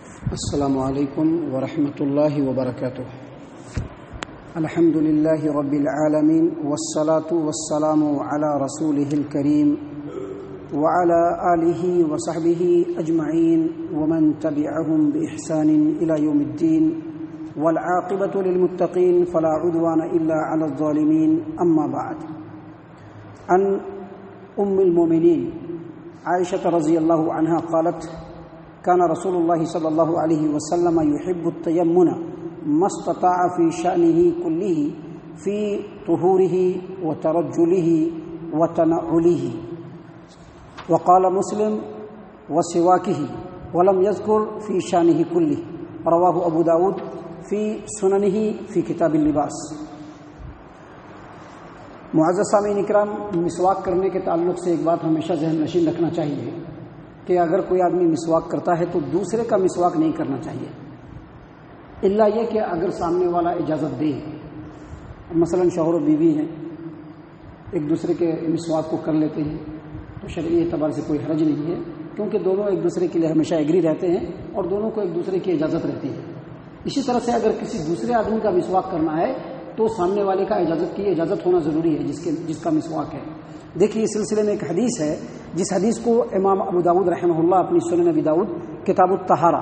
السلام علیکم ورحمۃ اللہ وبرکاتہ۔ الحمد للہ رب العالمین والصلاة والسلام علی رسولہ الکریم وعلی آلہ وصحبہ اجمعین ومن تبعہم بإحسان الی یوم الدین والعاقبۃ للمتقین فلا عدوان الا علی الظالمین اما بعد۔ عن ام المؤمنین عائشہ رضی اللہ عنہا قالت كان رسول الله صلى الله عليه وسلم يحب التيمم ما استطاع في شأنه كله في طهوره وترجله وتنعله، وقال مسلم وسواكه ولم يذكر في شأنه كله، رواه ابو داود في سننه في كتاب اللباس۔ معزز سامعین اکرام، مسواک کرنے کے تعلق سے ایک بات ہمیشہ ذہن نشین رکھنا چاہیے کہ اگر کوئی آدمی مسواک کرتا ہے تو دوسرے کا مسواک نہیں کرنا چاہیے، الا یہ کہ اگر سامنے والا اجازت دے۔ مثلا شوہر و بیوی ہیں، ایک دوسرے کے مسواک کو کر لیتے ہیں تو شرعی اعتبار سے کوئی حرج نہیں ہے، کیونکہ دونوں ایک دوسرے کے لیے ہمیشہ ایگری رہتے ہیں اور دونوں کو ایک دوسرے کی اجازت رہتی ہے۔ اسی طرح سے اگر کسی دوسرے آدمی کا مسواک کرنا ہے تو سامنے والے کا اجازت ہونا ضروری ہے جس کا مسواک ہے۔ دیکھیے، اس سلسلے میں ایک حدیث ہے جس حدیث کو امام ابو داود رحمہ اللہ اپنی سنن ابی داود کتاب الطہارہ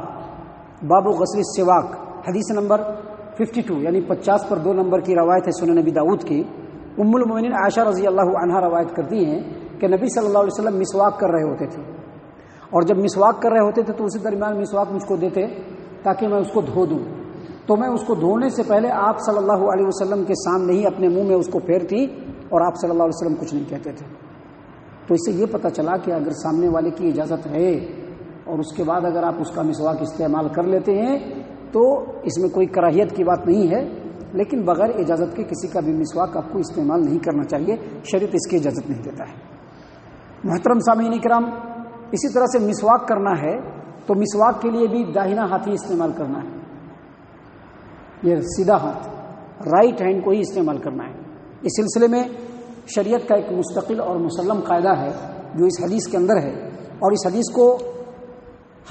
باب غسل السواک حدیث نمبر 52 یعنی 50 پر 2 نمبر کی روایت ہے سنن ابی داود کی۔ ام المؤمنین عائشہ رضی اللہ عنہا روایت کرتی ہیں کہ نبی صلی اللہ علیہ وسلم مسواک کر رہے ہوتے تھے، اور جب مسواک کر رہے ہوتے تھے تو اسی درمیان مسواک مجھ کو دیتے تاکہ میں اس کو دھو دوں، تو میں اس کو دھونے سے پہلے آپ صلی اللہ علیہ وسلم کے سامنے ہی اپنے منہ میں اس کو پھیرتی اور آپ صلی اللہ علیہ وسلم کچھ نہیں کہتے تھے۔ تو اس سے یہ پتہ چلا کہ اگر سامنے والے کی اجازت ہے اور اس کے بعد اگر آپ اس کا مسواک استعمال کر لیتے ہیں تو اس میں کوئی کراہیت کی بات نہیں ہے، لیکن بغیر اجازت کے کسی کا بھی مسواک آپ کو استعمال نہیں کرنا چاہیے، شریعت اس کی اجازت نہیں دیتا ہے۔ محترم سامعین کرام، اسی طرح سے مسواک کرنا ہے تو مسواک کے لیے بھی داہنا ہاتھ ہی استعمال کرنا ہے، یہ سیدھا ہاتھ رائٹ ہینڈ کو ہی استعمال کرنا ہے۔ اس سلسلے میں شریعت کا ایک مستقل اور مسلم قاعدہ ہے جو اس حدیث کے اندر ہے، اور اس حدیث کو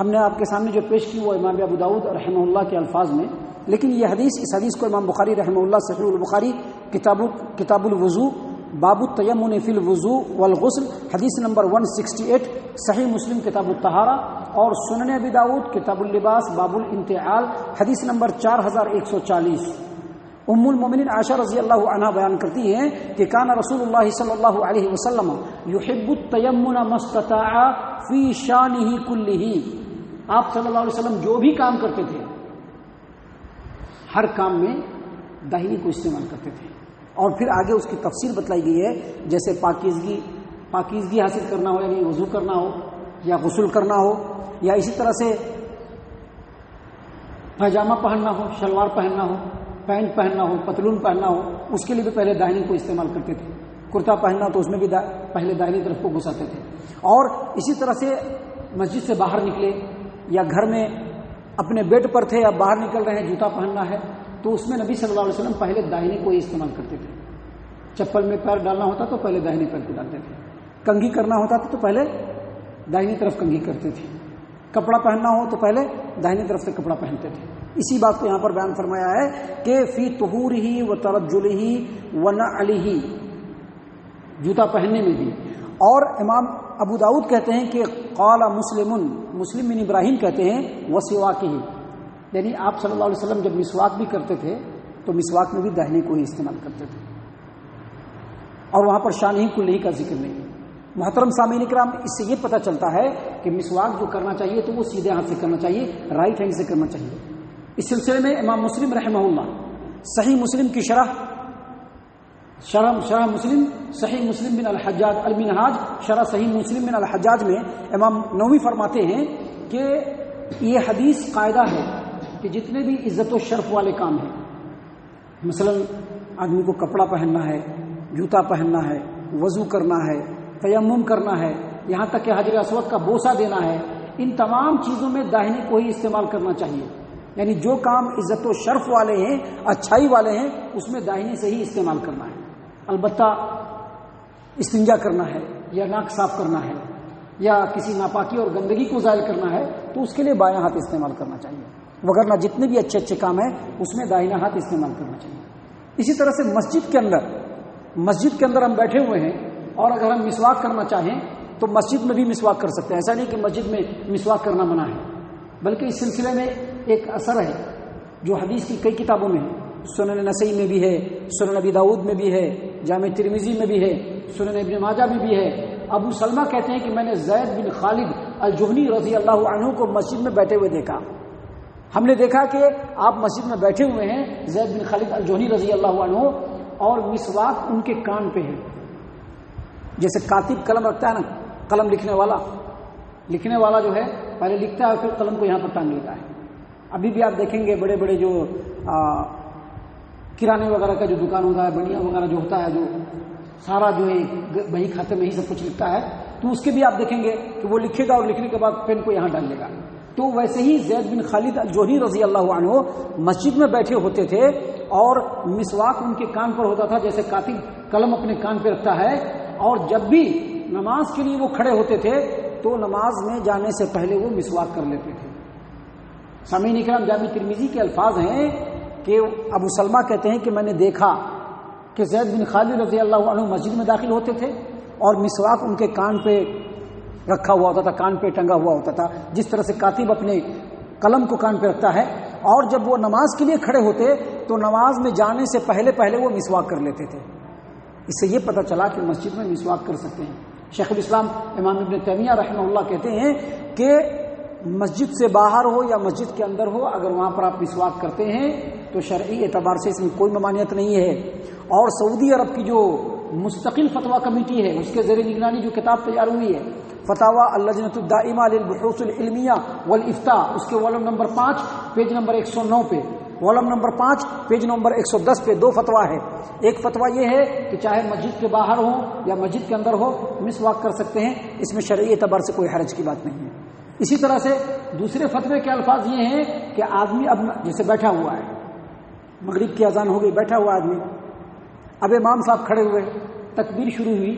ہم نے آپ کے سامنے جو پیش کی وہ امام ابو داود رحمہ اللہ کے الفاظ میں، لیکن یہ حدیث اس حدیث کو امام بخاری رحمہ اللہ صحیح البخاری کتاب الوضو باب التیمم فی الوضوء والغسل حدیث نمبر 168، صحیح مسلم کتاب الطہارہ اور سنن ابی داود کتاب اللباس باب الانتعال حدیث نمبر 4140۔ ام المؤمنین عائشہ رضی اللہ عنہا بیان کرتی ہیں کہ کان رسول اللہ صلی اللہ علیہ وسلم یحب التیمم ما استطاع فی شانہ کلہ، آپ صلی اللہ علیہ وسلم جو بھی کام کرتے تھے ہر کام میں داہنی کو استعمال کرتے تھے، اور پھر آگے اس کی تفصیل بتلائی گئی ہے، جیسے پاکیزگی حاصل کرنا ہو یعنی وضو کرنا ہو یا غسل کرنا ہو، یا اسی طرح سے پاجامہ پہننا ہو، شلوار پہننا ہو، پینٹ پہننا ہو، پتلون پہننا ہو، اس کے لیے بھی پہلے داہنی کو استعمال کرتے تھے۔ کرتا پہننا تو اس میں بھی پہلے داہنی طرف کو گھساتے تھے، اور اسی طرح سے مسجد سے باہر نکلے یا گھر میں اپنے بیڈ پر تھے یا باہر نکل رہے ہیں جوتا پہننا ہے تو اس میں نبی صلی اللہ علیہ وسلم پہلے داہنی کو ہی استعمال کرتے تھے۔ چپل میں پیر ڈالنا ہوتا تو پہلے داہنی پیر کو ڈالتے تھے، کنگھی کرنا ہوتا تو پہلے داہنی طرف کنگھی کرتے تھے، کپڑا پہننا ہو تو پہلے داہنی طرف سے کپڑا پہنتے تھے۔ اسی بات کو یہاں پر بیان فرمایا ہے کہ فی طہورہ و ترجلہ و نعلہ، جوتا پہننے میں بھی۔ اور امام ابو داود کہتے ہیں کہ قال مسلم بن ابراہیم کہتے ہیں وسواکہ، یعنی آپ صلی اللہ علیہ وسلم جب مسواک بھی کرتے تھے تو مسواک میں بھی داہنے کو ہی استعمال کرتے تھے، اور وہاں پر شان ہی کلہ کا ذکر نہیں۔ محترم سامعین کرام، اس سے یہ پتہ چلتا ہے کہ مسواک جو کرنا چاہیے تو وہ سیدھے ہاتھ سے کرنا چاہیے، رائٹ ہینڈ سے کرنا چاہیے۔ اس سلسلے میں امام مسلم رحمہ اللہ صحیح مسلم کی شرح مسلم صحیح مسلم بن الحجاج المنہاج شرح صحیح مسلم بن الحجاج میں امام نووی فرماتے ہیں کہ یہ حدیث قاعدہ ہے کہ جتنے بھی عزت و شرف والے کام ہیں، مثلا آدمی کو کپڑا پہننا ہے، جوتا پہننا ہے، وضو کرنا ہے، تیمم کرنا ہے، یہاں تک کہ حجر اسود کا بوسہ دینا ہے، ان تمام چیزوں میں داہنے کو ہی استعمال کرنا چاہیے۔ یعنی جو کام عزت و شرف والے ہیں، اچھائی والے ہیں، اس میں داہنے سے ہی استعمال کرنا ہے۔ البتہ استنجا کرنا ہے یا ناک صاف کرنا ہے یا کسی ناپاکی اور گندگی کو زائل کرنا ہے تو اس کے لیے بایاں ہاتھ استعمال کرنا چاہیے، وگرنہ جتنے بھی اچھے اچھے کام ہیں اس میں داہنا ہاتھ استعمال کرنا چاہیے۔ اسی طرح سے مسجد کے اندر ہم بیٹھے ہوئے ہیں اور اگر ہم مسواک کرنا چاہیں تو مسجد میں بھی مسواک کر سکتے ہیں۔ ایسا نہیں کہ مسجد میں مسواک کرنا منع ہے، بلکہ اس سلسلے میں ایک اثر ہے جو حدیث کی کئی کتابوں میں ہے، سنن نسائی میں بھی ہے، سنن ابی داؤد میں بھی ہے، جامع ترمذی میں بھی ہے، سنن ابن ماجہ میں بھی ہے۔ ابو سلمہ کہتے ہیں کہ میں نے زید بن خالد الجہنی رضی اللہ عنہ کو مسجد میں بیٹھے ہوئے دیکھا۔ ہم نے دیکھا کہ آپ مسجد میں بیٹھے ہوئے ہیں زید بن خالد الجہنی رضی اللہ عنہ، اور مسواک ان کے کان پہ ہے۔ جیسے کاتب قلم رکھتا ہے نا، قلم لکھنے والا جو ہے پہلے لکھتا ہے اور پھر قلم کو یہاں پر ٹانگ لیتا ہے۔ ابھی بھی آپ دیکھیں گے بڑے بڑے جو کرانے وغیرہ کا جو دکان ہوتا ہے، بنیا وغیرہ جو ہوتا ہے، جو سارا جو ہے بہی کھاتے میں ہی سب کچھ لکھتا ہے، تو اس کے بھی آپ دیکھیں گے کہ وہ لکھے گا اور لکھنے کے بعد پین کو یہاں ڈال لے گا۔ تو ویسے ہی زید بن خالد الجوہنی رضی اللہ عنہ مسجد میں بیٹھے ہوتے تھے اور مسواک ان کے کان پر ہوتا تھا، جیسے کاتب قلم اپنے کان پہ رکھتا ہے، اور جب بھی نماز کے لیے وہ کھڑے ہوتے تھے تو نماز میں جانے سے پہلے وہ مسواک کر لیتے تھے۔ سامعین اکرام، جامع ترمذی کے الفاظ ہیں کہ ابو سلمہ کہتے ہیں کہ میں نے دیکھا کہ زید بن خالد رضی اللہ عنہ مسجد میں داخل ہوتے تھے اور مسواک ان کے کان پہ رکھا ہوا ہوتا تھا، کان پہ ٹنگا ہوا ہوتا تھا، جس طرح سے کاتب اپنے قلم کو کان پہ رکھتا ہے، اور جب وہ نماز کے لیے کھڑے ہوتے تو نماز میں جانے سے پہلے وہ مسواک کر لیتے تھے۔ اس سے یہ پتہ چلا کہ مسجد میں مسواک کر سکتے ہیں۔ شیخ الاسلام امام ابن تیمیہ رحمہ اللہ کہتے ہیں کہ مسجد سے باہر ہو یا مسجد کے اندر ہو، اگر وہاں پر آپ مسواک کرتے ہیں تو شرعی اعتبار سے اس میں کوئی ممانعت نہیں ہے۔ اور سعودی عرب کی جو مستقل فتویٰ کمیٹی ہے، اس کے زیر نگرانی جو کتاب تیار ہوئی ہے، فتاوی اللجنۃ الدائمہ للبحوث العلمیہ والافتاء، اس کے والم نمبر 5 پیج نمبر 109 پہ، والم نمبر 5 پیج نمبر 110 پہ 2 فتویٰ ہے۔ ایک فتویٰ یہ ہے کہ چاہے مسجد کے باہر ہو یا مسجد کے اندر ہو مسواک کر سکتے ہیں، اس میں شرعی اعتبار سے کوئی حرج کی بات نہیں ہے۔ اسی طرح سے دوسرے فتوے کے الفاظ یہ ہیں کہ آدمی اب جیسے بیٹھا ہوا ہے، مغرب کی اذان ہو گئی، بیٹھا ہوا آدمی، اب امام صاحب کھڑے ہوئے، تکبیر شروع ہوئی،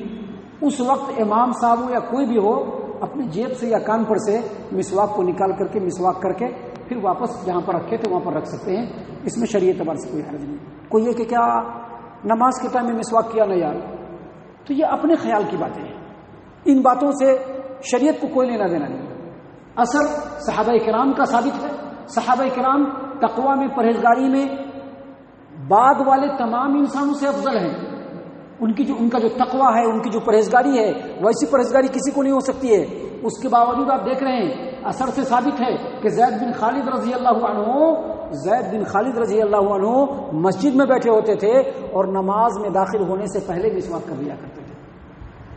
اس وقت امام صاحب ہو یا کوئی بھی ہو اپنی جیب سے یا کان پر سے مسواک کو نکال کر کے مسواک کر کے پھر واپس جہاں پر رکھے تھے وہاں پر رکھ سکتے ہیں، اس میں شرعی اعتبار سے کوئی حرج نہیں۔ کوئی یہ کہ کیا نماز کے ٹائم میں مسواک کیا نہیں یار، تو یہ اپنے خیال کی باتیں ہیں، ان باتوں سے شریعت کو کوئی لینا دینا نہیں۔ اثر صحابہ کرام کا ثابت ہے، صحابہ کرام تقویٰ میں، پرہیزگاری میں بعد والے تمام انسانوں سے افضل ہیں۔ ان کا جو تقویٰ ہے، ان کی جو پرہیزگاری ہے، ویسی پرہیزگاری کسی کو نہیں ہو سکتی ہے۔ اس کے باوجود آپ دیکھ رہے ہیں اثر سے ثابت ہے کہ زید بن خالد رضی اللہ عنہ مسجد میں بیٹھے ہوتے تھے اور نماز میں داخل ہونے سے پہلے مسواک کر لیا کرتے تھے۔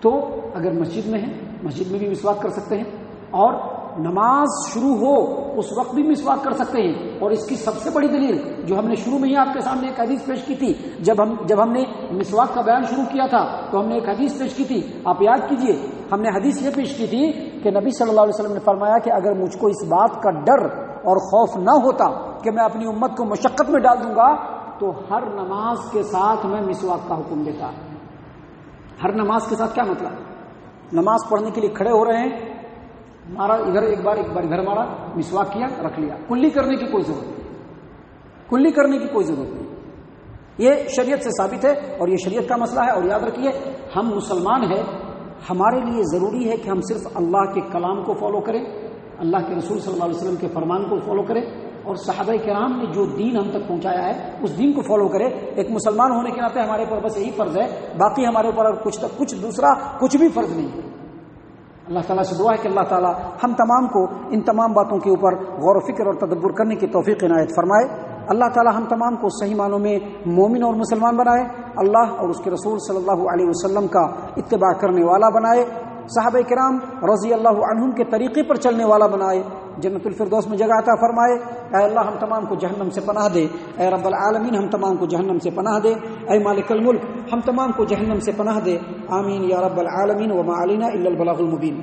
تو اگر مسجد میں ہیں، مسجد میں بھی مسواک کر سکتے ہیں، اور نماز شروع ہو اس وقت بھی مسواک کر سکتے ہیں۔ اور اس کی سب سے بڑی دلیل جو ہم نے شروع میں ہی آپ کے سامنے ایک حدیث پیش کی تھی، جب ہم نے مسواک کا بیان شروع کیا تھا تو ہم نے ایک حدیث پیش کی تھی، آپ یاد کیجئے، ہم نے حدیث یہ پیش کی تھی کہ نبی صلی اللہ علیہ وسلم نے فرمایا کہ اگر مجھ کو اس بات کا ڈر اور خوف نہ ہوتا کہ میں اپنی امت کو مشقت میں ڈال دوں گا تو ہر نماز کے ساتھ میں مسواک کا حکم دیتا۔ ہر نماز کے ساتھ کیا مطلب؟ نماز پڑھنے کے لیے کھڑے ہو رہے ہیں، مارا ادھر ایک بار ادھر مارا، مسواک کیا، رکھ لیا، کلی کرنے کی کوئی ضرورت نہیں، یہ شریعت سے ثابت ہے اور یہ شریعت کا مسئلہ ہے۔ اور یاد رکھیے ہم مسلمان ہیں، ہمارے لیے ضروری ہے کہ ہم صرف اللہ کے کلام کو فالو کریں، اللہ کے رسول صلی اللہ علیہ وسلم کے فرمان کو فالو کریں، اور صحابہ کرام نے جو دین ہم تک پہنچایا ہے اس دین کو فالو کریں۔ ایک مسلمان ہونے کے ناطے ہمارے اوپر بس یہی فرض ہے، باقی ہمارے اوپر کچھ دوسرا کچھ بھی فرض نہیں ہے۔ اللہ تعالیٰ سے دعا ہے کہ اللہ تعالیٰ ہم تمام کو ان تمام باتوں کے اوپر غور و فکر اور تدبر کرنے کی توفیق عنایت فرمائے۔ اللہ تعالیٰ ہم تمام کو صحیح معنوں میں مومن اور مسلمان بنائے، اللہ اور اس کے رسول صلی اللہ علیہ وسلم کا اتباع کرنے والا بنائے، صحابہ کرام رضی اللہ عنہم کے طریقے پر چلنے والا بنائے، جنت الفردوس میں جگہ عطا فرمائے۔ اے اللہ ہم تمام کو جہنم سے پناہ دے، اے رب العالمین ہم تمام کو جہنم سے پناہ دے، اے مالک الملک ہم تمام کو جہنم سے پناہ دے، آمین یا رب العالمین، وما علینا الا البلاغ المبین۔